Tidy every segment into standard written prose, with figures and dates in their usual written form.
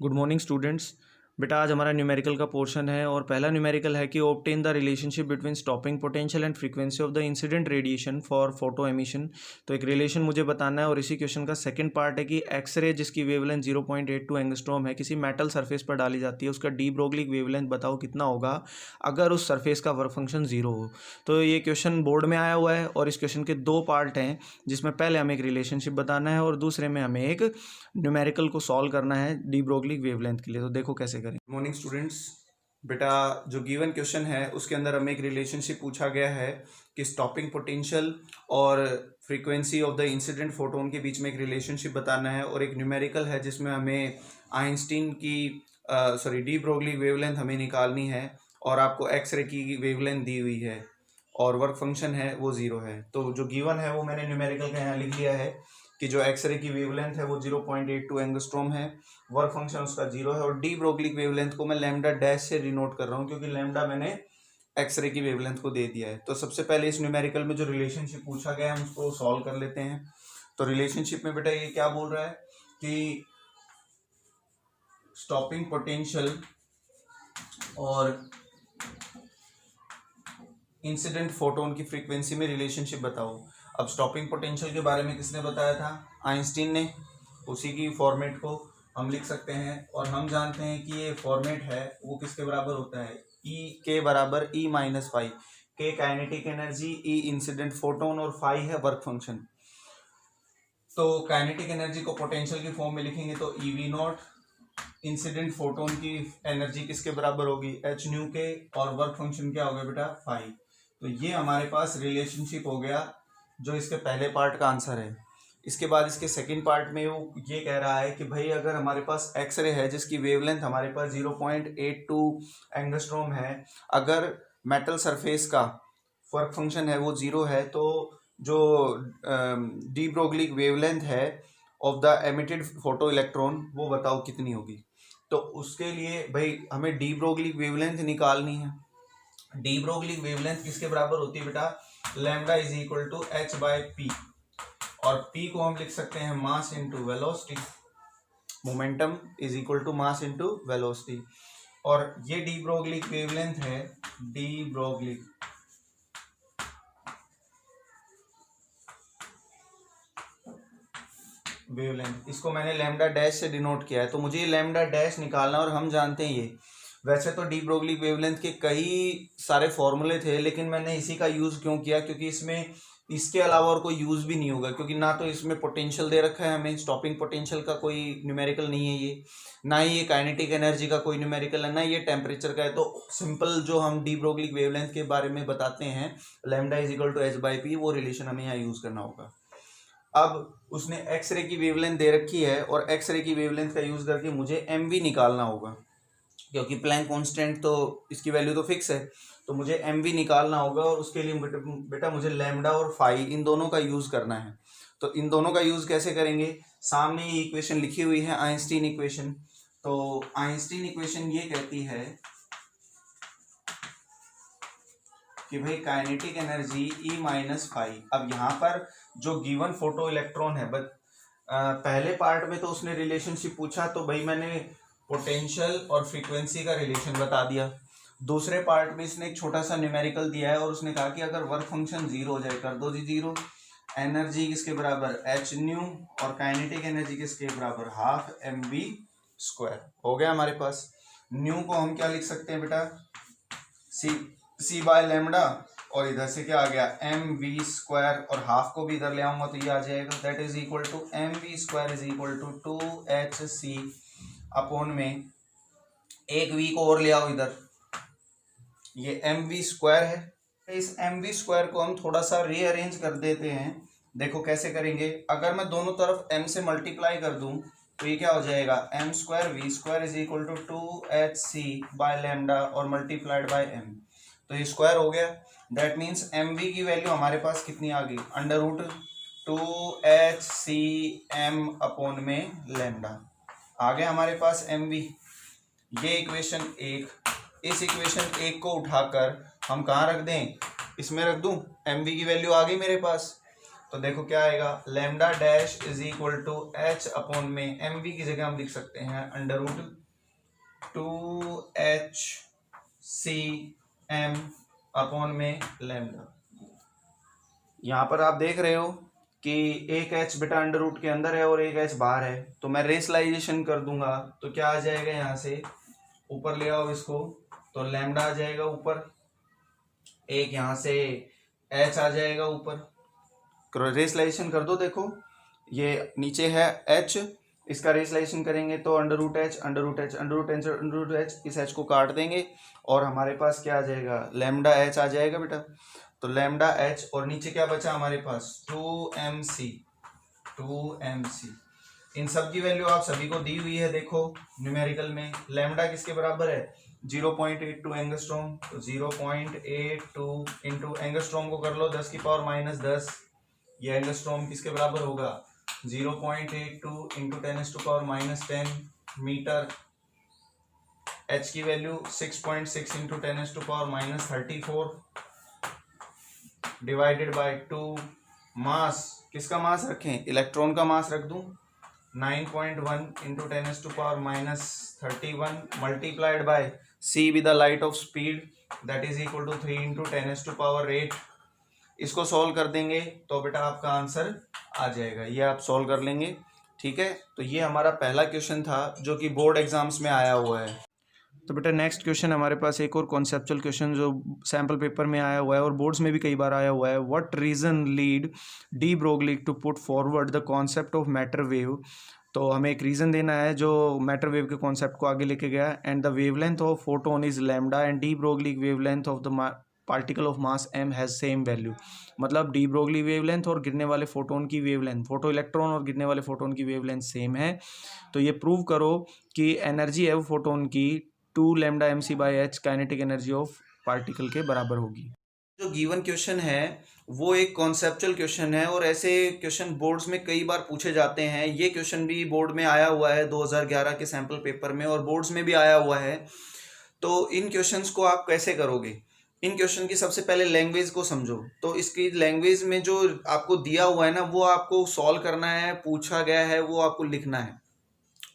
Good morning students. बेटा आज हमारा न्यूमेरिकल का पोर्शन है और पहला न्यूमेरिकल है कि obtain the relationship between stopping potential and frequency of the incident radiation for photo emission. तो एक रिलेशन मुझे बताना है और इसी क्वेश्चन का सेकंड पार्ट है कि एक्सरे जिसकी वेवलेंथ 0.82 एंगस्ट्रॉम है किसी मेटल सरफेस पर डाली जाती है, उसका डी ब्रोगली वेवलेंथ बताओ कितना होगा अगर उस सरफेस का वर्क फंक्शन जीरो हो। तो ये क्वेश्चन बोर्ड में आया हुआ है और इस क्वेश्चन के दो पार्ट हैं, जिसमें पहले हमें एक रिलेशनशिप बताना है और दूसरे में हमें एक न्यूमेरिकल को सॉल्व करना है डी ब्रोगली वेवलेंथ के लिए। तो देखो कैसे करें। मॉर्निंग स्टूडेंट्स, बेटा जो गिवन क्वेश्चन है उसके अंदर हमें एक रिलेशनशिप पूछा गया है कि स्टॉपिंग पोटेंशियल और frequency of the incident photon के बीच में एक रिलेशनशिप बताना है और एक न्यूमेरिकल है जिसमें हमें आइंस्टीन की डी ब्रोगली वेवलेंथ हमें निकालनी है और आपको एक्सरे की वेवलेंथ दी हुई है और वर्क फंक्शन है वो जीरो है। तो जो गिवन है वो मैंने न्यूमेरिकल का यहाँ लिख लिया है कि जो एक्सरे की वेवलेंथ है वो 0.82 एंगस्ट्रॉम है, वर्क फंक्शन उसका जीरो है और डी ब्रोगली वेवलेंथ को मैं लैम्डा डैश से डिनोट कर रहा हूँ क्योंकि लैम्डा मैंने एक्सरे की वेवलेंथ को दे दिया है। तो सबसे पहले इस न्यूमेरिकल में जो रिलेशनशिप पूछा गया है हम उसको सॉल्व कर लेते हैं। तो रिलेशनशिप में बेटा ये क्या बोल रहा है कि स्टॉपिंग पोटेंशियल और इंसिडेंट फोटोन की फ्रीक्वेंसी में रिलेशनशिप बताओ। अब स्टॉपिंग पोटेंशियल के बारे में किसने बताया था? आइंस्टीन ने। उसी की फॉर्मेट को हम लिख सकते हैं और हम जानते हैं कि ये फॉर्मेट है वो किसके बराबर होता है, ई के बराबर ई माइनस फाइव। के काइनेटिक एनर्जी, ई इंसिडेंट फोटोन और फाइव है वर्क फंक्शन। तो काइनेटिक एनर्जी को पोटेंशियल की फॉर्म में लिखेंगे तो E V not, incident photon की एनर्जी किसके बराबर होगी, एच न्यू के, और वर्क फंक्शन क्या हो गया बेटा, फाइव। तो ये हमारे पास रिलेशनशिप हो गया जो इसके पहले पार्ट का आंसर है। इसके बाद इसके सेकंड पार्ट में वो ये कह रहा है कि भाई अगर हमारे पास एक्सरे है जिसकी वेवलेंथ हमारे पास 0.82 एंगस्ट्रॉम है, अगर मेटल सरफेस का वर्क फंक्शन है वो जीरो है, तो जो डी ब्रोगली वेवलेंथ है of the emitted photo electron वो बताओ कितनी होगी। तो उसके लिए भाई हमें डी ब्रोगली वेवलेंथ निकालनी है। डी ब्रोगली वेवलेंथ किसके बराबर होती है बेटा, lambda is equal to h by p, और पी को हम लिख सकते हैं mass into velocity, momentum is equal to mass into velocity. और ये डी ब्रोगली वेवलेंथ है, डी ब्रोगली वेवलेंथ, इसको मैंने लैम्डा डैश से डिनोट किया है। तो मुझे ये लैम्डा डैश निकालना और हम जानते हैं ये वैसे तो डी ब्रोगली वेवलेंथ के कई सारे फॉर्मूले थे, लेकिन मैंने इसी का यूज़ क्यों किया, क्योंकि इसमें इसके अलावा और कोई यूज़ भी नहीं होगा, क्योंकि ना तो इसमें पोटेंशियल दे रखा है हमें, स्टॉपिंग पोटेंशियल का कोई न्यूमेरिकल नहीं है ये, ना ही ये काइनेटिक एनर्जी का कोई न्यूमेरिकल है, ना ये टेम्परेचर का है। तो सिंपल जो हम डी ब्रोगली वेवलेंथ के बारे में बताते हैं lambda is equal to h by p, वो रिलेशन हमें यहाँ यूज़ करना होगा। अब उसने एक्सरे की वेवलेंथ दे रखी है और एक्सरे की वेवलेंथ का यूज़ करके मुझे एम वी निकालना होगा, क्योंकि प्लैंक कांस्टेंट तो इसकी वैल्यू तो फिक्स है, तो मुझे एम वी निकालना होगा और उसके लिए बेटा मुझे लैम्डा और फाई इन दोनों का यूज़ करना है। तो इन दोनों का यूज़ कैसे करेंगे, सामने ये इक्वेशन लिखी हुई है आइंस्टीन इक्वेशन। तो आइंस्टीन इक्वेशन ये कहती है कि भाई kinetic energy E minus five. अब यहाँ पर जो गिवन फोटो इलेक्ट्रॉन है, बट पहले पार्ट में तो उसने रिलेशनशिप पूछा तो भाई मैंने पोटेंशियल और फ्रीक्वेंसी का रिलेशन बता दिया। दूसरे पार्ट में इसने एक छोटा सा न्यूमेरिकल दिया है और उसने कहा कि अगर वर्क फंक्शन जीरो हो जाए, कर दो जी जीरो, एनर्जी किसके बराबर एच न्यू, और काइनेटिक एनर्जी किसके बराबर हाफ एम वी स्क्वायर। हो गया हमारे पास। न्यू को हम क्या लिख सकते हैं बेटा, सी बाय लैम्डा, और इधर से क्या आ गया एम वी स्क्वायर, और हाफ को भी इधर ले आऊंगा तो ये आ जाएगा, that is equal to m v square is equal to 2hc upon में एक वी को और ले आओ इधर, ये एम वी स्क्वायर है। इस एम वी स्क्वायर को हम थोड़ा सा रीअरेंज कर देते हैं। देखो कैसे करेंगे, अगर मैं दोनों तरफ m से मल्टीप्लाई कर दूं तो ये क्या हो जाएगा, m square v square is equal to 2hc by lambda और मल्टीप्लाइड बाय m। तो ये स्क्वायर हो गया, दैट मीन्स एम वी की वैल्यू हमारे पास कितनी आ गई, अंडर रूट 2hcm अपॉन में लैम्डा आ गया हमारे पास एम वी। ये इक्वेशन एक, इस इक्वेशन एक को उठाकर हम कहाँ रख दें, इसमें रख दूं, एम वी की वैल्यू आ गई मेरे पास। तो देखो क्या आएगा, lambda dash is equal to h upon में एम वी की जगह हम लिख सकते हैं under root 2h c m upon में लैम्डा। यहाँ पर आप देख रहे हो कि एक h बेटा अंडर रूट के अंदर है और एक h बाहर है, तो मैं रेशलाइजेशन कर दूंगा तो क्या आ जाएगा, यहाँ से ऊपर ले आओ इसको, तो लैम्डा आ जाएगा ऊपर, एक यहाँ से h आ जाएगा ऊपर, रेशलाइजेशन कर दो। देखो ये नीचे है h, इसका रेशलाइजेशन करेंगे तो under root h under root h under root h under root h, इस h को काट देंगे और हमारे पास क्या आ जाएगा, लैम्डा h आ जाएगा बेटा। तो लैम्डा h और नीचे क्या बचा हमारे पास 2mc। इन सब की वैल्यू आप सभी को दी हुई है, देखो न्यूमेरिकल में लैम्डा किसके बराबर है 0.82 एंगस्ट्रॉम, तो 0.82 इंटू एंगस्ट्रॉम को कर लो 10 की पावर माइनस 10, ये एंगस्ट्रॉम किसके बराबर होगा 0.82 इंटू 10⁻⁻ -10 मीटर। h की value 6.6 into 10⁻⁻34 divided by 2। Mass, किसका मास रखें, इलेक्ट्रॉन का मास रख दूं 9.1 into 10⁻31 multiplied by c with the light of speed that is equal to 3 into 10⁻8। इसको सॉल्व कर देंगे तो बेटा आपका आंसर आ जाएगा, ये आप सॉल्व कर लेंगे, ठीक है। तो ये हमारा पहला क्वेश्चन था जो कि बोर्ड एग्जाम्स में आया हुआ है। तो बेटा नेक्स्ट क्वेश्चन हमारे पास एक और कॉन्सेप्चुअल क्वेश्चन जो सैम्पल पेपर में आया हुआ है और बोर्ड्स में भी कई बार आया हुआ है। What reason lead de Broglie to put forward the concept of matter wave. तो हमें एक रीज़न देना है जो मैटर वेव के कॉन्सेप्ट को आगे लेके गया। And the wavelength of photon is lambda and D Broglie wavelength of the particle of mass m has same value. मतलब डी ब्रोगली वेवलेंथ और गिरने वाले फोटोन की वेवलेंथ, फोटो इलेक्ट्रॉन और गिरने वाले फोटोन की वेवलेंथ सेम है। तो ये प्रूव करो कि एनर्जी है वो फोटोन की 2 lambda mc by H kinetic energy of particle के बराबर होगी। जो गिवन क्वेश्चन है वो एक कॉन्सेप्चुअल क्वेश्चन है और ऐसे क्वेश्चन बोर्ड्स में कई बार पूछे जाते हैं। ये क्वेश्चन भी बोर्ड में आया हुआ है 2011 के सैम्पल पेपर में और बोर्ड्स में भी आया हुआ है। तो इन क्वेश्चंस को आप कैसे करोगे, इन क्वेश्चन की सबसे पहले लैंग्वेज को समझो। तो इसकी लैंग्वेज में जो आपको दिया हुआ है ना वो आपको सॉल्व करना है, पूछा गया है वो आपको लिखना है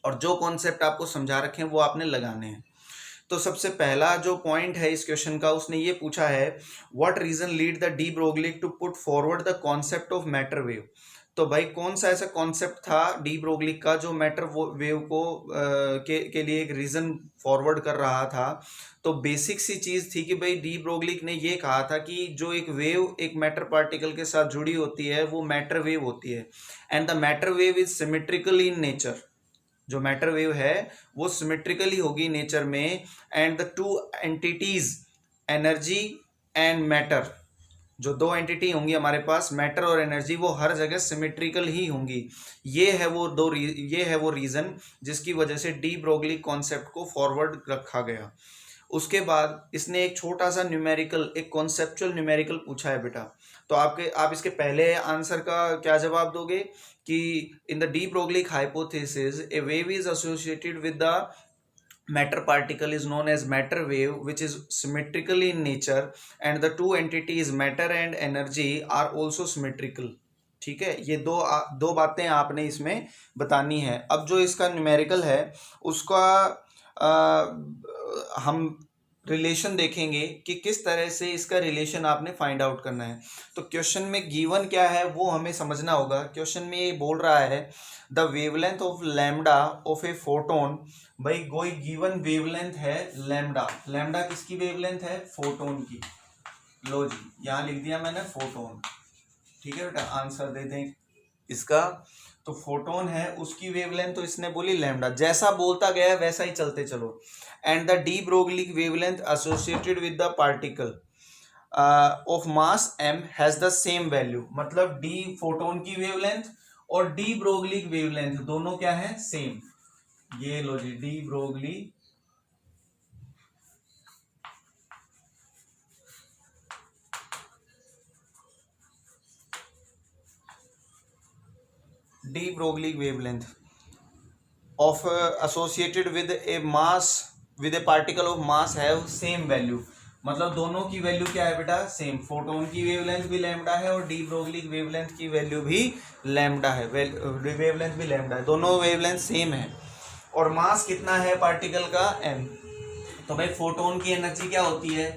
और जो कॉन्सेप्ट आपको समझा रखे हैं वो आपने लगाने हैं। तो सबसे पहला जो पॉइंट है इस क्वेश्चन का, उसने ये पूछा है what reason lead the de Broglie to put forward the concept of matter wave. तो भाई कौन सा ऐसा कॉन्सेप्ट था डी ब्रोगली का जो मैटर वेव को के लिए एक रीजन फॉरवर्ड कर रहा था। तो बेसिक सी चीज थी कि भाई डी ब्रोगली ने ये कहा था कि जो एक वेव एक मैटर पार्टिकल के साथ जुड़ी होती है वो मैटर वेव होती है and the matter wave is symmetrical in nature. जो मैटर वेव है वो सिमेट्रिकली होगी नेचर में and the two entities energy and matter, जो दो एंटिटी होंगी हमारे पास मैटर और एनर्जी, वो हर जगह सिमेट्रिकल ही होंगी। ये है वो रीजन जिसकी वजह से डी ब्रोगली कॉन्सेप्ट को फॉरवर्ड रखा गया। उसके बाद इसने एक छोटा सा न्यूमेरिकल, एक कॉन्सेप्चुअल न्यूमेरिकल पूछा है बेटा। तो आप इसके पहले आंसर का क्या जवाब दोगे कि in the de Broglie hypothesis A wave is associated with the matter particle is known as matter wave which is symmetrical in nature and the two entities matter and energy are also symmetrical। ठीक है, ये दो बातें आपने इसमें बतानी है। अब जो इसका न्यूमेरिकल है उसका हम रिलेशन देखेंगे कि किस तरह से इसका रिलेशन आपने फाइंड आउट करना है। तो क्वेश्चन में गिवन क्या है वो हमें समझना होगा। क्वेश्चन में ये बोल रहा है the wavelength of lambda of a photon. भाई कोई गिवन वेवलेंथ है लैम्डा, लैम्डा किसकी वेवलेंथ है फोटोन की। लो जी यहाँ लिख दिया मैंने फोटोन, ठीक है बेटा, आंसर दे दें इसका। तो फोटोन है उसकी वेवलेंथ तो इसने बोली लैम्डा, जैसा बोलता गया है वैसा ही चलते चलो। And the de Broglie wavelength associated with the particle of mass m has the same value. मतलब डी फोटोन की वेवलेंथ और डी ब्रोगली वेवलेंथ दोनों क्या है सेम। ये लो जी de Broglie wavelength of associated with a mass with a particle of mass have same value। मतलब दोनों की वैल्यू क्या है बेटा, सेम। फोटोन की वेवलेंथ भी लैम्डा है और डी ब्रोगली वेवलेंथ की वैल्यू भी लैम्डा है, वेवलेंथ भी लैम्डा है, दोनों वेवलेंथ सेम है। और मास कितना है पार्टिकल का, m। तो भाई फोटोन की एनर्जी क्या होती है,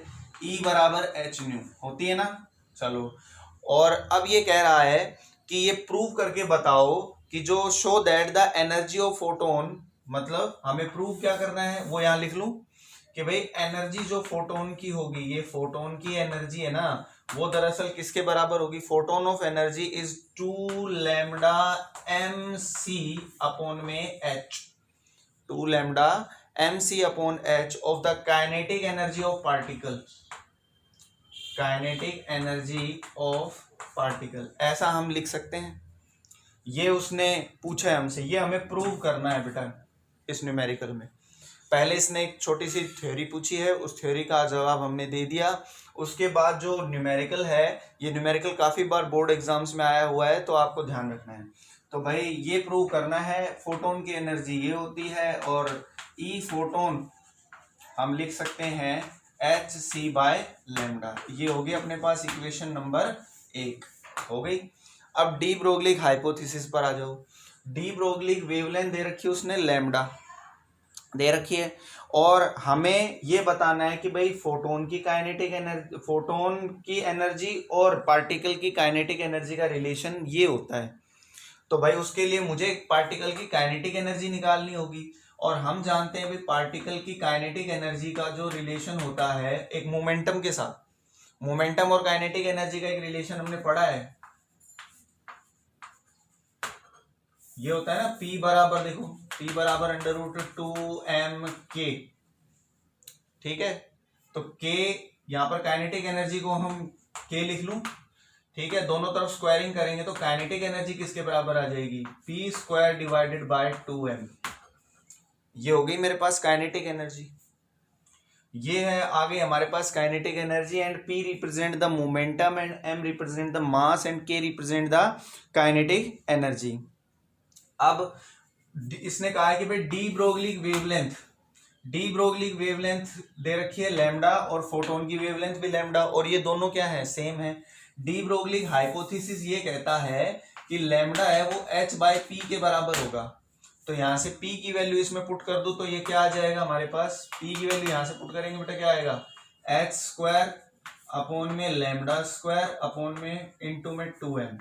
E बराबर h न्यू होती है ना। चलो, और अब ये कह रहा है कि ये प्रूव करके बताओ कि जो show that the energy of photon, मतलब हमें प्रूव क्या करना है वो यहां लिख लूं कि भाई एनर्जी जो फोटोन की होगी, ये फोटोन की एनर्जी है ना, वो दरअसल किसके बराबर होगी, photon of energy is 2 lambda m c upon में h, 2 lambda m c upon h of the kinetic energy of particle, kinetic energy of particle, ऐसा हम लिख सकते हैं। ये उसने पूछा है हमसे, ये हमें प्रूव करना है बेटा इस न्यूमेरिकल में। पहले इसने एक छोटी सी थ्योरी पूछी है, उस थ्योरी का जवाब हमने दे दिया। उसके बाद जो न्यूमेरिकल है, ये न्यूमेरिकल काफ़ी बार बोर्ड एग्जाम्स में आया हुआ है, तो आपको ध्यान रखना है। तो भाई ये प्रूव करना है, फोटोन की एनर्जी ये होती है और ई फोटोन हम लिख सकते हैं एच सी बाय लैम्डा। ये होगी अपने पास इक्वेशन नंबर 1 हो गई। अब डी ब्रोगली हाइपोथेसिस पर आ जाओ। डी ब्रोगली वेवलेंथ दे रखी है उसने, लैम्डा दे रखी है, और हमें ये बताना है कि भाई फोटोन की काइनेटिक एनर्जी, फोटोन की एनर्जी और पार्टिकल की काइनेटिक एनर्जी का रिलेशन ये होता है। तो भाई उसके लिए मुझे पार्टिकल की काइनेटिक एनर्जी निकालनी होगी, और हम जानते हैं भाई पार्टिकल की काइनेटिक एनर्जी का जो रिलेशन होता है एक मोमेंटम के साथ, मोमेंटम और काइनेटिक एनर्जी का एक रिलेशन हमने पढ़ा है, ये होता है ना P बराबर, देखो P बराबर √2m_k, ठीक है। तो K यहाँ पर काइनेटिक एनर्जी को हम K लिख लूं, ठीक है। दोनों तरफ स्क्वायरिंग करेंगे तो काइनेटिक एनर्जी किसके बराबर आ जाएगी, P² डिवाइडेड बाय 2m। ये हो गई मेरे पास काइनेटिक एनर्जी। ये है आगे हमारे पास kinetic energy, and P represent the momentum and M represent the mass and K represent the kinetic energy. अब इसने कहा है कि भाई de Broglie wavelength, de Broglie wavelength दे रखी है लैम्डा, और फोटोन की वेवलेंथ भी लैम्डा, और ये दोनों क्या है, सेम है। डी ब्रोगली हाइपोथेसिस ये कहता है कि लैम्डा है वो h बाय पी के बराबर होगा। तो यहां से p की वैल्यू इसमें पुट कर दो तो ये क्या आ जाएगा हमारे पास, p की वैल्यू यहां से पुट करेंगे बेटा क्या आएगा, h² अपॉन में λ² अपॉन में इंटू में 2m।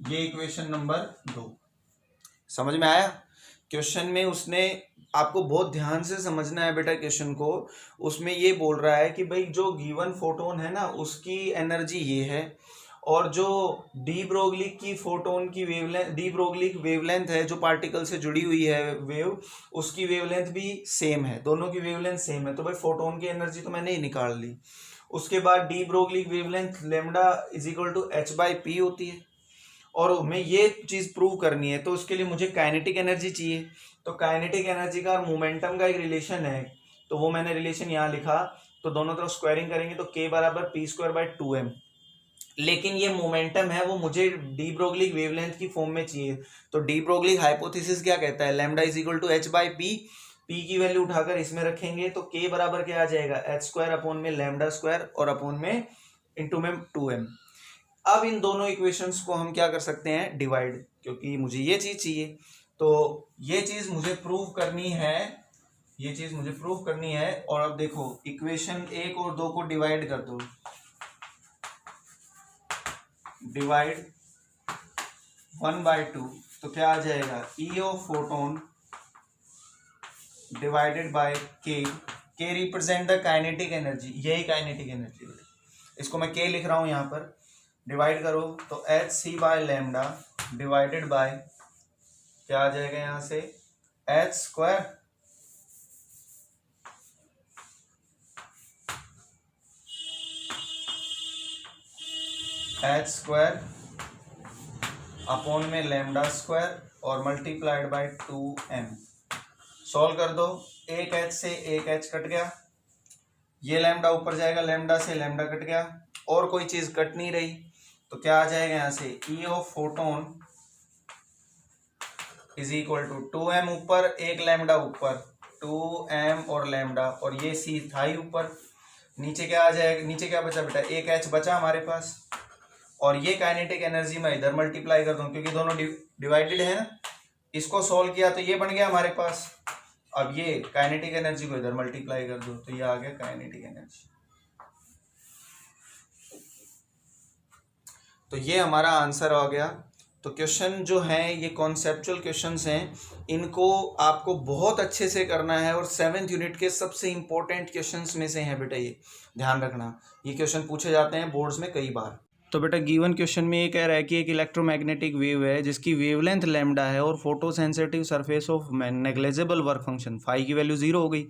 ये इक्वेशन नंबर 2 समझ में आया। क्वेश्चन में उसने, आपको बहुत ध्यान से समझना है बेटा क्वेश्चन को, उसमें ये बोल रहा है कि भाई जो गिवन फोटोन है ना उसकी एनर्जी ये है, और जो डी ब्रोगली की फोटोन की वेवलेंथ, डी ब्रोगली वेवलेंथ है जो पार्टिकल से जुड़ी हुई है वेव, उसकी वेवलेंथ भी सेम है, दोनों की वेवलेंथ सेम है। तो भाई फोटोन की एनर्जी तो मैंने ही निकाल ली। उसके बाद de Broglie wavelength lambda is equal to h/p होती है, और हमें ये चीज प्रूव करनी है, तो उसके लिए मुझे काइनेटिक एनर्जी चाहिए। तो काइनेटिक एनर्जी का और मोमेंटम का एक रिलेशन है, तो वो मैंने रिलेशन यहाँ लिखा। तो दोनों तरफ स्क्वायरिंग करेंगे तो k बराबर P² बाय 2m। लेकिन ये मोमेंटम है वो मुझे डी ब्रोगली वेवलेंथ की फॉर्म में चाहिए। तो डी ब्रोगली हाइपोथेसिस क्या कहता है, lambda is equal to h/p, p की वैल्यू उठाकर इसमें रखेंगे तो k बराबर क्या आ जाएगा, h² अपॉन में λ² और अपॉन में इंटू में 2m। अब इन दोनों इक्वेशंस को हम क्या कर सकते हैं, डिवाइड, क्योंकि मुझे ये चीज चाहिए। तो ये चीज मुझे प्रूव करनी है, ये चीज मुझे प्रूव करनी है। और अब देखो इक्वेशन 1 और 2 को डिवाइड कर दो, डिवाइड 1/2, तो क्या आ जाएगा, E of photon divided by K। K represent the kinetic energy, यही काइनेटिक एनर्जी, इसको मैं K लिख रहा हूं यहाँ पर। डिवाइड करो तो hc by lambda divided by क्या आ जाएगा यहां से, h² अपॉन में λ² और मल्टीप्लाइड बाय 2m। सॉल्व कर दो, एक h से एक h कट गया, ये लैम्डा ऊपर जाएगा, लैम्डा से लैम्डा कट गया, और कोई चीज कट नहीं रही, तो क्या आ जाएगा यहां से, E of photon is equal to 2m ऊपर, एक लैम्डा ऊपर, 2m और लैम्डा, और ये c था ही ऊपर, नीचे क्या आ जाएगा, नीचे क्या बचा बेटा, एक h बचा हमारे पास, और ये काइनेटिक एनर्जी मैं इधर मल्टीप्लाई कर दूं क्योंकि दोनों डिवाइडेड है ना, इसको सोल्व किया तो ये बन गया हमारे पास। अब ये काइनेटिक एनर्जी को इधर मल्टीप्लाई कर दो तो ये आ गया काइनेटिक एनर्जी। तो ये हमारा आंसर आ गया। तो क्वेश्चन जो है ये कॉन्सेप्चुअल क्वेश्चंस हैं, इनको आपको बहुत अच्छे से करना है, और 7th यूनिट के सबसे इंपॉर्टेंट क्वेश्चंस में से हैं बेटा, ये ध्यान रखना, ये क्वेश्चन पूछे जाते हैं बोर्ड्स में कई बार। तो बेटा गिवन क्वेश्चन में ये कह रहा है कि एक इलेक्ट्रोमैग्नेटिक वेव है जिसकी वेवलेंथ लैम्डा है और photo sensitive surface of negligible work function, phi की वैल्यू 0 हो गई।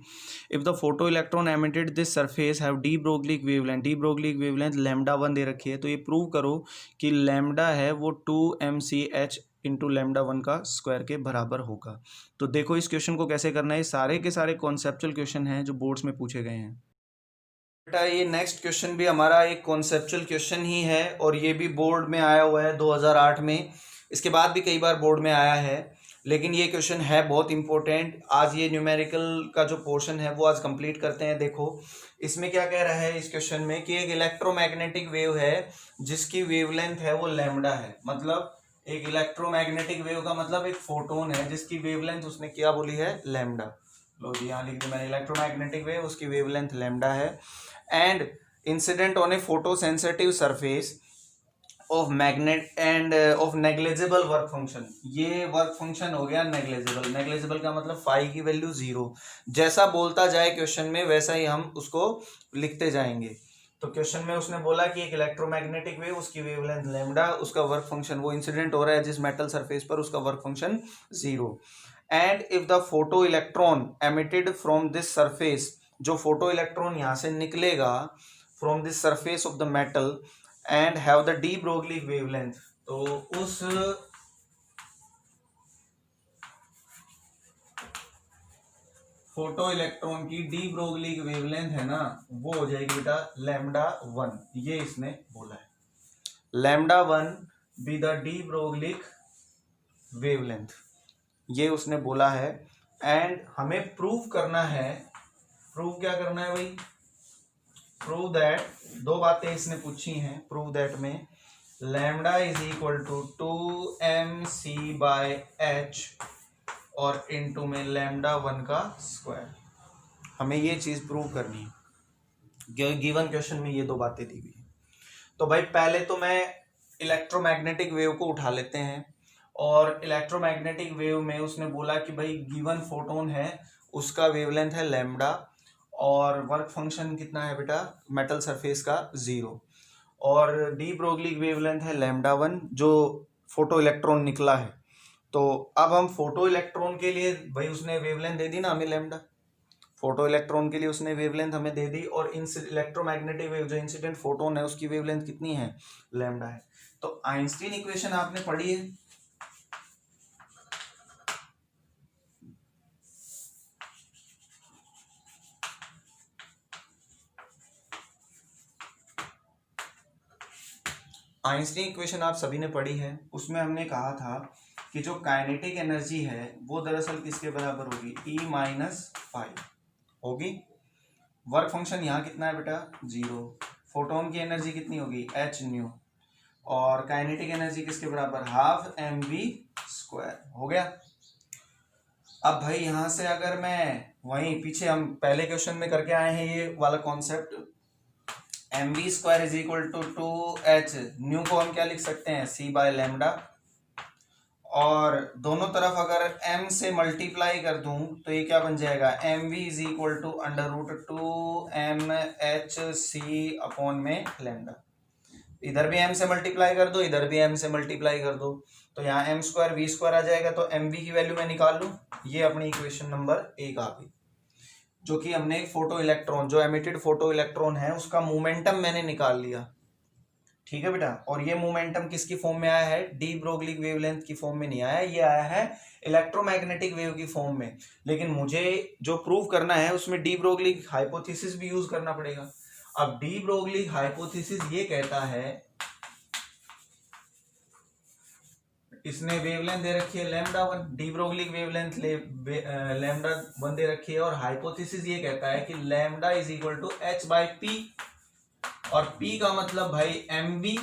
If the photo electron emitted this surface have de Broglie wavelength, de Broglie wavelength lambda 1 दे रखी है, तो ये प्रूव करो कि लैम्डा है वो 2mch इंटू लैम्डा 1 का स्क्वायर के बराबर होगा। तो देखो इस क्वेश्चन को कैसे करना है, सारे के सारे कॉन्सेप्चुअल क्वेश्चन हैं जो बोर्ड्स में पूछे गए हैं। बेटा ये नेक्स्ट क्वेश्चन भी हमारा एक कॉन्सेप्चुअल क्वेश्चन ही है, और ये भी बोर्ड में आया हुआ है 2008 में, इसके बाद भी कई बार बोर्ड में आया है, लेकिन ये क्वेश्चन है बहुत इंपॉर्टेंट। आज ये न्यूमेरिकल का जो पोर्शन है वो आज कंप्लीट करते हैं। देखो इसमें क्या कह रहा है इस क्वेश्चन में कि एक इलेक्ट्रोमैग्नेटिक वेव है जिसकी वेवलेंथ है वो लैम्डा है, मतलब एक इलेक्ट्रोमैग्नेटिक वेव का मतलब एक फोटोन है जिसकी वेवलेंथ उसने क्या बोली है, लैम्डा। लो जी यहाँ लिख दिया मैंने, इलेक्ट्रोमैग्नेटिक वेव उसकी वेवलेंथ लैम्डा है, and incident on A photo sensitive surface of magnet end of negligible work function. ये वर्क फंक्शन हो गया नेग्लेजिबल, नेग्लेजिबल का मतलब फाई की वैल्यू 0। जैसा बोलता जाए क्वेश्चन में वैसा ही हम उसको लिखते जाएंगे। तो क्वेश्चन में उसने बोला कि एक इलेक्ट्रोमैग्नेटिक वेव उसकी वेवलेंथ लैम्डा, उसका वर्क फंक्शन वो इंसिडेंट हो रहा है जिस मेटल सरफेस पर, उसका work function 0। And if the photo electron emitted from this surface, जो फोटो इलेक्ट्रॉन यहाँ से निकलेगा from this surface of the metal and have the de Broglie wavelength, तो उस फोटो इलेक्ट्रॉन की डी ब्रोगली वेवलेंथ है ना वो हो जाएगी बेटा लैम्डा 1। ये इसने बोला है lambda 1 be the de Broglie wavelength, ये उसने बोला है। एंड हमें प्रूव करना है, प्रूव क्या करना है भाई, प्रूव दैट, दो बातें इसने पूछी हैं, प्रूव दैट में lambda is equal to 2mc/h और इनटू में लैम्डा 1 का स्क्वायर, हमें ये चीज प्रूव करनी है। गिवन क्वेश्चन में ये दो बातें दी हुई है। तो भाई पहले तो मैं इलेक्ट्रोमैग्नेटिक वेव को उठा लेते हैं, और इलेक्ट्रोमैग्नेटिक वेव में उसने बोला कि भाई गिवन फोटोन है उसका वेवलेंथ है लैम्डा, और वर्क फंक्शन कितना है बेटा मेटल सरफेस का 0, और डी ब्रोगली वेवलेंथ है लैम्डा 1 जो फोटो इलेक्ट्रॉन निकला है। तो अब हम फोटो इलेक्ट्रॉन के लिए भाई उसने वेवलेंथ दे दी ना हमें लैम्डा, फोटो इलेक्ट्रॉन के लिए उसने वेवलेंथ हमें दे दी, और इलेक्ट्रोमैग्नेटिक वेव जो इंसिडेंट फोटोन है उसकी वेवलेंथ कितनी है, लैम्डा है। तो आइंस्टीन इक्वेशन आपने पढ़ी है, आइंस्टीन इक्वेशन आप सभी ने पढ़ी है। उसमें हमने कहा था कि जो काइनेटिक एनर्जी है वो दरअसल किसके बराबर होगी, E-5 होगी। वर्क फंक्शन यहाँ कितना है बेटा 0, फोटोन की एनर्जी कितनी होगी h न्यू, और काइनेटिक एनर्जी किसके बराबर 12mv² हो गया। अब भाई यहाँ से अगर मैं वहीं पीछे हम पहले क्वेश्चन में करके आए हैं ये वाला concept, mv² is equal to 2h, nu को हम क्या लिख सकते हैं c/लैम्डा, और दोनों तरफ अगर m से मल्टीप्लाई कर दूं तो ये क्या बन जाएगा mv इज इक्वल टू √2mhc/लैम्डा। इधर भी m से मल्टीप्लाई कर दो, इधर भी m से मल्टीप्लाई कर दो, तो यहाँ m² v² आ जाएगा, तो mv की वैल्यू मैं निकाल लूँ, ये अपनी इक्वेशन नंबर 1 आ गई, जो कि हमने फोटो इलेक्ट्रॉन जो एमिटेड फोटो इलेक्ट्रॉन है उसका मोमेंटम मैंने निकाल लिया, ठीक है बेटा। और ये मोमेंटम किसकी फॉर्म में आया है, डी ब्रोगली वेवलेंथ की फॉर्म में नहीं आया, ये आया है इलेक्ट्रोमैग्नेटिक वेव की फॉर्म में। लेकिन मुझे जो प्रूव करना है उसमें डी ब्रोगली हाइपोथेसिस भी यूज करना पड़ेगा। अब डी ब्रोगली हाइपोथेसिस ये कहता है, इसने वेवलेंथ दे रखी है lambda one, de Broglie wavelength lambda one दे रखी है, और हाइपोथेसिस ये कहता है कि lambda is equal to h by p, और पी का मतलब भाई एम बी,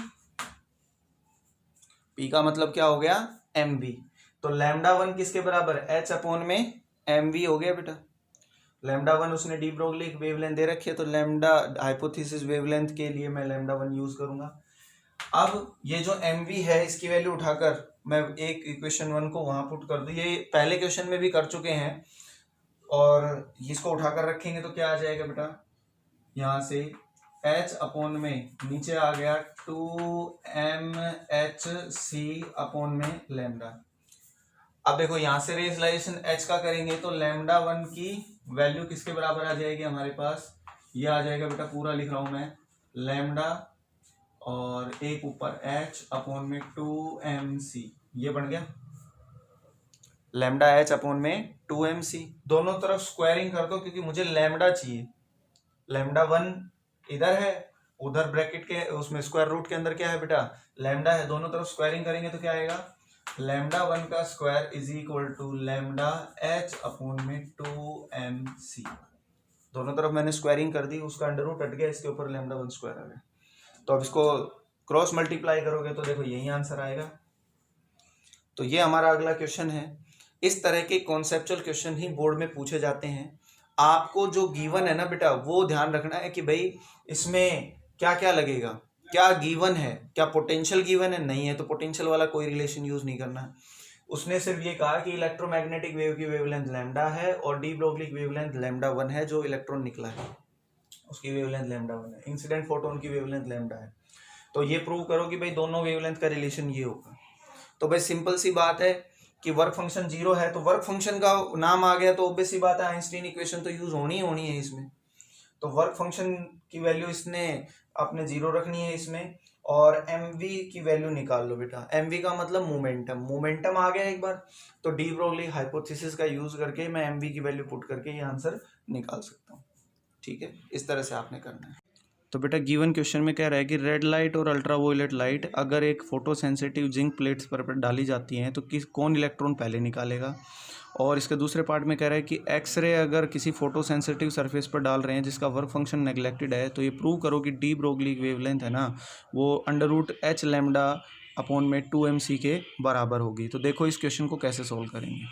पी का मतलब क्या हो गया एम बी। तो लैम्डा वन किसके बराबर, एच अपॉन में एम वी हो गया बेटा। लैम्डा वन उसने डी ब्रोगली वेवलेंथ दे रखी है, तो लैम्डा हाइपोथेसिस वेवलेंथ के लिए मैं लैम्डा वन यूज करूंगा। अब ये जो एम वी है इसकी वैल्यू उठाकर मैं एक इक्वेशन वन को वहां पुट कर दूं, ये पहले क्वेश्चन में भी कर चुके हैं, और इसको उठाकर रखेंगे तो क्या आ जाएगा बेटा, यहाँ से एच अपॉन में नीचे आ गया 2mHc अपॉन में लैम्डा। अब देखो यहाँ से रेजलाइजेशन एच का करेंगे तो लैम्डा वन की वैल्यू किसके बराबर आ जाएगी हमारे पास, ये आ जाएगा बेटा, पूरा लिख रहा हूं मैं, लैम्डा और एक ऊपर एच अपॉन में 2mc, ये बन गया लैम्डा एच अपॉन में 2mc। दोनों तरफ स्क्वायरिंग कर दो क्योंकि मुझे लैम्डा चाहिए, लैम्डा वन इधर है, उधर ब्रैकेट के उसमें स्क्वायर रूट के अंदर क्या है बेटा लैम्डा है, दोनों तरफ स्क्वायरिंग करेंगे तो क्या आएगा, लैम्डा वन का square is equal to lambda h upon में 2mc। दोनों तरफ मैंने स्क्वायरिंग कर दी, उसका अंडर रूट हट गया, इसके ऊपर लैम्डा वन स्क्वायर आ गया। तो अब इसको क्रॉस मल्टीप्लाई करोगे तो देखो यही आंसर आएगा। तो ये हमारा अगला क्वेश्चन है। इस तरह के कॉन्सेप्चुअल क्वेश्चन ही बोर्ड में पूछे जाते हैं। आपको जो गिवन है ना बेटा वो ध्यान रखना है कि भाई इसमें क्या क्या लगेगा, क्या गिवन है, क्या पोटेंशियल गिवन है, नहीं है तो पोटेंशियल वाला कोई रिलेशन यूज नहीं करना है। उसने सिर्फ ये कहा कि इलेक्ट्रोमैग्नेटिक वेव की वेवलेंथ लैम्डा है और de Broglie wavelength lambda one है, जो इलेक्ट्रॉन निकला है उसकी वेवलेंथ लैम्डा वन है, इंसिडेंट फोटोन की वेवलेंथ लैम्डा है। तो ये प्रूव करो कि भाई दोनों वेवलेंथ का रिलेशन ये होगा। तो भाई सिंपल सी बात है कि वर्क फंक्शन जीरो है, तो वर्क फंक्शन का नाम आ गया तो ऑब्वियस सी बात है आइंस्टीन इक्वेशन तो यूज होनी है इसमें। तो वर्क फंक्शन की वैल्यू इसने अपने जीरो रखनी है इसमें, और एम वी की वैल्यू निकाल लो बेटा। एम वी का मतलब मोमेंटम, मोमेंटम आ गया एक बार, तो डी ब्रोगली हाइपोथेसिस का यूज करके मैं एम वी की वैल्यू पुट करके ये आंसर निकाल सकता हूँ। ठीक है, इस तरह से आपने करना है। तो बेटा गिवन क्वेश्चन में कह रहा है कि रेड लाइट और अल्ट्रावायलेट लाइट अगर एक फोटो सेंसिटिव जिंक प्लेट्स पर डाली जाती हैं तो कौन इलेक्ट्रॉन पहले निकालेगा। और इसके दूसरे पार्ट में कह रहा है कि एक्सरे अगर किसी फोटो सेंसिटिव सरफेस पर डाल रहे हैं जिसका वर्क फंक्शन नेग्लेक्टेड है, तो ये प्रूव करो कि डी ब्रोगली वेवलेंथ है ना वो under root h lambda upon में 2mc के बराबर होगी। तो देखो इस क्वेश्चन को कैसे सोल्व करेंगे।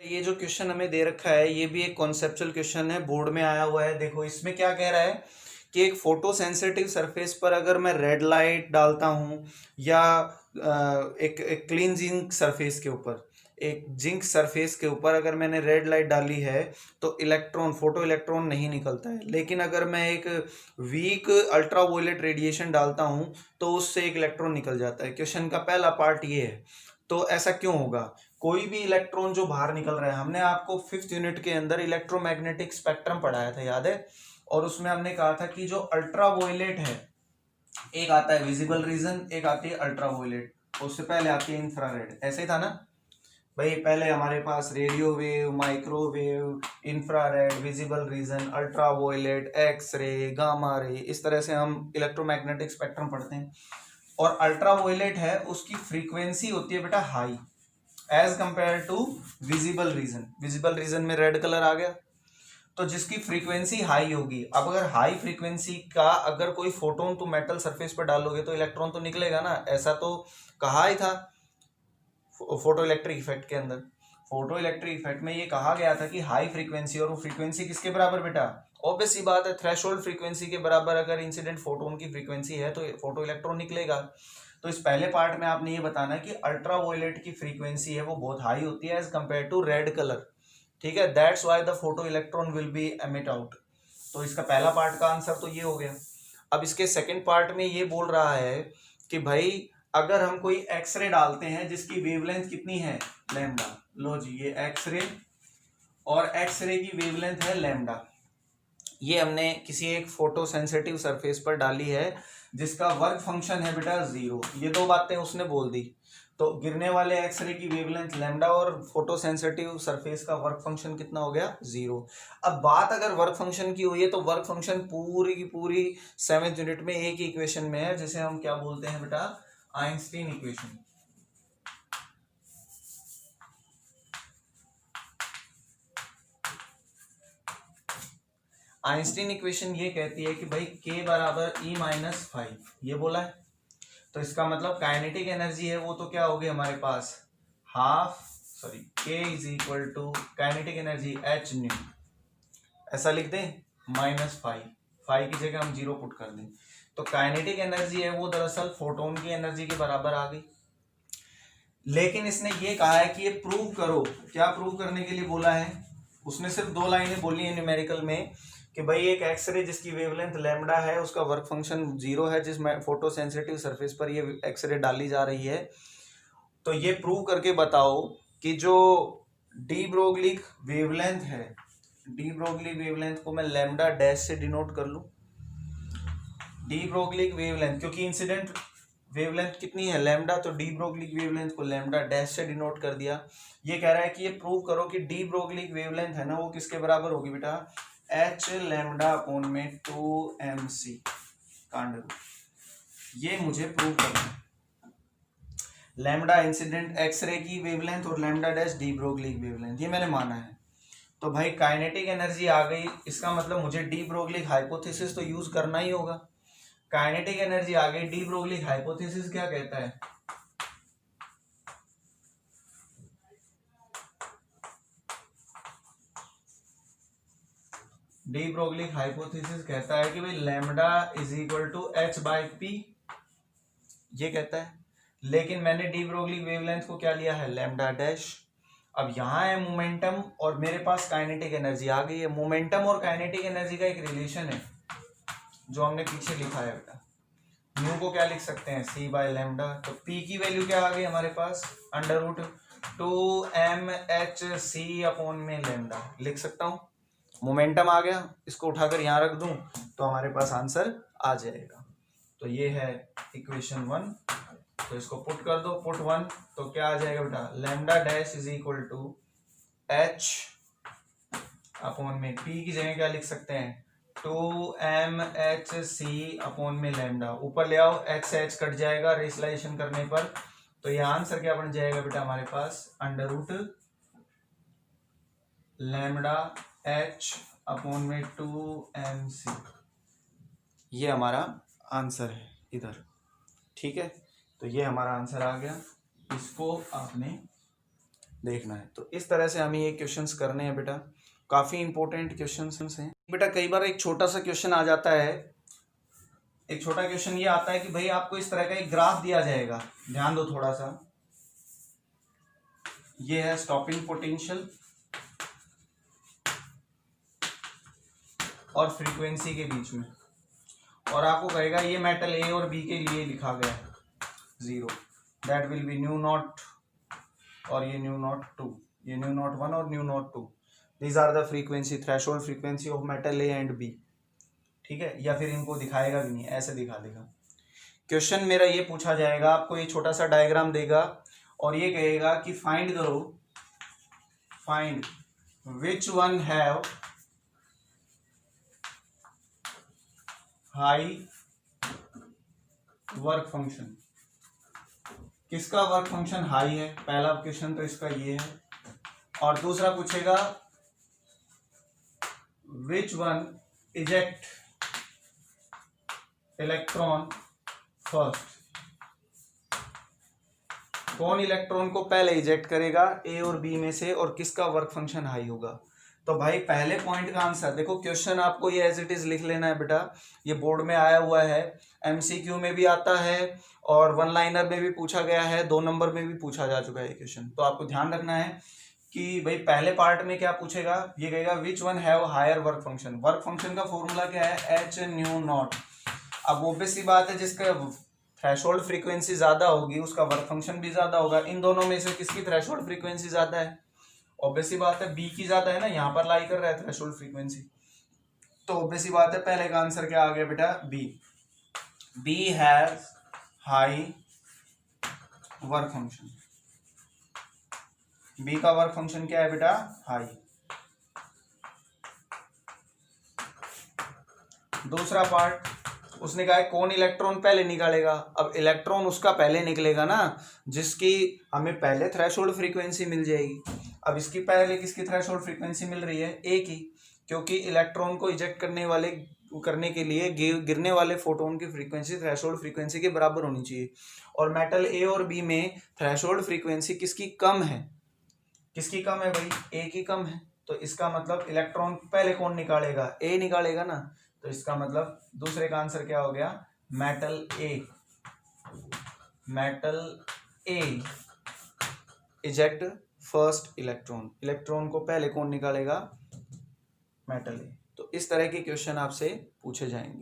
ये जो क्वेश्चन हमें दे रखा है ये भी एक कॉन्सेप्चुअल क्वेश्चन है, बोर्ड में आया हुआ है। देखो इसमें क्या कह रहा है कि एक फोटो सेंसिटिव सरफेस पर अगर मैं रेड लाइट डालता हूँ या एक क्लीन जिंक सरफेस के ऊपर, एक जिंक सरफेस के ऊपर अगर मैंने रेड लाइट डाली है तो इलेक्ट्रॉन, फोटो इलेक्ट्रॉन नहीं निकलता है। लेकिन अगर मैं एक वीक अल्ट्रावायलेट रेडिएशन डालता हूँ तो उससे एक इलेक्ट्रॉन निकल जाता है। क्वेश्चन का पहला पार्ट ये है। तो ऐसा क्यों होगा, कोई भी इलेक्ट्रॉन जो बाहर निकल रहा है, हमने आपको 5th यूनिट के अंदर इलेक्ट्रोमैग्नेटिक स्पेक्ट्रम पढ़ाया था, याद है, और उसमें हमने कहा था कि जो अल्ट्रावायलेट है, एक आता है विजिबल रीजन, एक आती है अल्ट्रावायलेट, उससे पहले आती है इंफ्रारेड, ऐसे ही था ना भाई। पहले हमारे पास radio wave, microwave, infrared, visible region, ultraviolet, x ray, gamma ray, इस तरह से हम इलेक्ट्रोमैग्नेटिक स्पेक्ट्रम पढ़ते हैं। और अल्ट्रावायलेट है उसकी फ्रीक्वेंसी होती है बेटा high as compare to visible region. Visible region में रेड कलर आ गया, तो जिसकी फ्रीक्वेंसी हाई होगी। अब अगर हाई फ्रीक्वेंसी का अगर कोई फोटोन तो मेटल सरफेस पर डालोगे तो इलेक्ट्रॉन तो निकलेगा ना, ऐसा तो कहा ही था फोटो इलेक्ट्रिक इफेक्ट के अंदर। फोटो इलेक्ट्रिक इफेक्ट में ये कहा गया था कि हाई फ्रीक्वेंसी, और वो फ्रीक्वेंसी किसके बराबर बेटा, ऑब्वियस सी बात है थ्रेशोल्ड फ्रीक्वेंसी के बराबर अगर इंसिडेंट फोटोन की फ्रीक्वेंसी है तो फोटो इलेक्ट्रॉन निकलेगा। तो इस पहले पार्ट में आपने ये बताना कि अल्ट्रावायलेट की फ्रीक्वेंसी है वो बहुत हाई होती है as compare to red colour, ठीक है, that's why the photo electron will be emit out. तो इसका पहला पार्ट का आंसर तो ये हो गया। अब इसके सेकंड पार्ट में ये बोल रहा है कि भाई अगर हम कोई एक्सरे डालते हैं जिसकी वेवलेंथ कितनी है लैम्डा, लो जी ये एक्सरे, और एक्सरे की वेवलेंथ है लैम्डा, ये हमने किसी एक फोटो सेंसिटिव सरफेस पर डाली है जिसका वर्क फंक्शन है बेटा जीरो। ये दो बातें उसने बोल दी। तो गिरने वाले एक्सरे की वेवलेंथ लैम्डा और फोटो सेंसिटिव सरफेस का वर्क फंक्शन कितना हो गया, जीरो। अब बात अगर वर्क फंक्शन की हुई है तो वर्क फंक्शन पूरी की पूरी 7th यूनिट में एक ही इक्वेशन में है जिसे हम क्या बोलते हैं बेटा, आइंस्टीन इक्वेशन। आइंस्टीन इक्वेशन ये कहती है कि भाई k बराबर E-5 ये बोला है, तो इसका मतलब काइनेटिक एनर्जी है वो तो क्या होगी हमारे पास k is equal to kinetic energy h nu, ऐसा लिख दें -5 की जगह हम 0 पुट कर दें, तो काइनेटिक एनर्जी है वो दरअसल फोटोन की एनर्जी के बराबर आ गई। लेकिन इसने ये कहा है कि ये प्रूव करो, क्या प्रूव करने के लिए बोला है, उसने सिर्फ 2 लाइनें बोली है न्यूमेरिकल में कि भाई एक एक्सरे जिसकी वेवलेंथ लैम्डा है उसका वर्क फंक्शन 0 है, जिस फोटो सेंसिटिव सरफेस पर ये एक्सरे डाली जा रही है, तो ये प्रूव करके बताओ कि जो डी ब्रोगली वेवलेंथ है, डी ब्रोगली वेवलेंथ को मैं लैम्डा डैश से डिनोट कर लूं, डी ब्रोगली वेवलेंथ क्योंकि इंसिडेंट वेवलेंथ कितनी है लैम्डा, तो डी ब्रोगली वेवलेंथ को लैम्डा डैश से डिनोट कर दिया। ये कह रहा है कि ये प्रूव करो कि डी ब्रोगली वेवलेंथ है ना वो किसके बराबर होगी बेटा, h लैम्डा अपॉन में 2mc कांड, ये मुझे प्रूव करना है। लैम्डा इंसिडेंट एक्सरे की वेवलेंथ और lambda dash D Broglie wavelength, ये मैंने माना है। तो भाई काइनेटिक एनर्जी आ गई, इसका मतलब मुझे डी ब्रोगली हाइपोथेसिस तो यूज करना ही होगा। काइनेटिक एनर्जी आ गई, डी ब्रोगली हाइपोथेसिस क्या कहता है, डी ब्रोगली हाइपोथेसिस कहता है कि भाई lambda is equal to h/p, ये कहता है। लेकिन मैंने डी ब्रोगली वेवलेंथ को क्या लिया है, लैम्डा डैश। अब यहाँ है मोमेंटम और मेरे पास काइनेटिक एनर्जी आ गई है। मोमेंटम और काइनेटिक एनर्जी का एक रिलेशन है जो हमने पीछे लिखा है बेटा, म्यू को क्या लिख सकते हैं, c/लैम्डा, तो p की वैल्यू क्या आ गई हमारे पास, √2mhc अपॉन में लैम्डा लिख सकता हूँ। मोमेंटम आ गया, इसको उठाकर यहाँ रख दूं तो हमारे पास आंसर आ जाएगा। तो ये है इक्वेशन 1, तो इसको पुट कर दो, पुट 1 तो क्या आ जाएगा बेटा, lambda dash is equal to h upon में p की जगह क्या लिख सकते हैं, 2mhc अपॉन में लैम्डा, ऊपर ले आओ h से h कट जाएगा रेशनलाइजेशन करने पर, तो ये आंसर क्या बन जाएगा बेटा हमारे पास, √लैम्डा h अपॉन में 2mc, ये हमारा आंसर है इधर, ठीक है। तो ये हमारा आंसर आ गया, इसको आपने देखना है। तो इस तरह से हमें ये क्वेश्चंस करने हैं बेटा, काफ़ी इंपॉर्टेंट क्वेश्चंस हैं बेटा। कई बार एक छोटा सा क्वेश्चन आ जाता है, एक छोटा क्वेश्चन ये आता है कि भाई आपको इस तरह का एक ग्राफ दिया जाएगा, ध्यान दो थोड़ा सा, ये है स्टॉपिंग पोटेंशियल और फ्रीक्वेंसी के बीच में, और आपको कहेगा ये मेटल ए और बी के लिए लिखा गया है 0, that will be new not, और ये न्यू नॉट 2, ये न्यू नॉट 1 और nu not 2, these are the frequency, threshold frequency of metal A and B, ठीक है। या फिर इनको दिखाएगा भी नहीं, ऐसे दिखा देगा। क्वेश्चन मेरा ये पूछा जाएगा, आपको ये छोटा सा डायग्राम देगा और ये कहेगा कि फाइंड करो, find which one have high work function, किसका वर्क फंक्शन हाई है, पहला क्वेश्चन तो इसका ये है। और दूसरा पूछेगा which one eject electron first, कौन इलेक्ट्रॉन को पहले इजेक्ट करेगा ए और बी में से, और किसका वर्क फंक्शन हाई होगा। तो भाई पहले पॉइंट का आंसर देखो, क्वेश्चन आपको ये एज इट इज लिख लेना है बेटा, ये बोर्ड में आया हुआ है, एमसीक्यू में भी आता है और 1 लाइनर में भी पूछा गया है, 2 नंबर में भी पूछा जा चुका है क्वेश्चन। तो आपको ध्यान रखना है कि भाई पहले पार्ट में क्या पूछेगा, ये कहेगा which one have higher work function, work function का फॉर्मूला क्या है, एच न्यू नॉट। अब ऑब्वियस सी बात है, जिसका थ्रेशोल्ड फ्रीक्वेंसी ज्यादा होगी उसका वर्क फंक्शन भी ज्यादा होगा। इन दोनों में से किसकी थ्रेशोल्ड फ्रीक्वेंसी ज्यादा है, ऑब्वियस सी बात है बी की ज्यादा है ना, यहाँ पर लाई कर रहा है थ्रेशोल्ड फ्रीक्वेंसी, तो ऑब्वियस सी बात है पहले का आंसर क्या आ गया बेटा, B, B has high work function, B का वर्क फंक्शन क्या है बेटा, हाई। दूसरा पार्ट उसने कहा है कौन इलेक्ट्रॉन पहले निकालेगा। अब इलेक्ट्रॉन उसका पहले निकलेगा ना जिसकी हमें पहले थ्रेशोल्ड फ्रीक्वेंसी मिल जाएगी। अब इसकी पहले किसकी थ्रेशोल्ड फ्रीक्वेंसी मिल रही है, ए की, क्योंकि इलेक्ट्रॉन को इजेक्ट करने के लिए गिरने वाले फोटोन की फ्रीक्वेंसी थ्रेशोल्ड फ्रीक्वेंसी के बराबर होनी चाहिए, और मेटल ए और बी में थ्रेशोल्ड फ्रीक्वेंसी किसकी कम है? किसकी कम है भाई? ए की कम है। तो इसका मतलब इलेक्ट्रॉन पहले कौन निकालेगा? ए निकालेगा ना। तो इसका मतलब दूसरे का आंसर क्या हो गया? मेटल ए इजेक्ट फर्स्ट इलेक्ट्रॉन। इलेक्ट्रॉन को पहले कौन निकालेगा? मेटल ए। तो इस तरह के क्वेश्चन आपसे पूछे जाएंगे।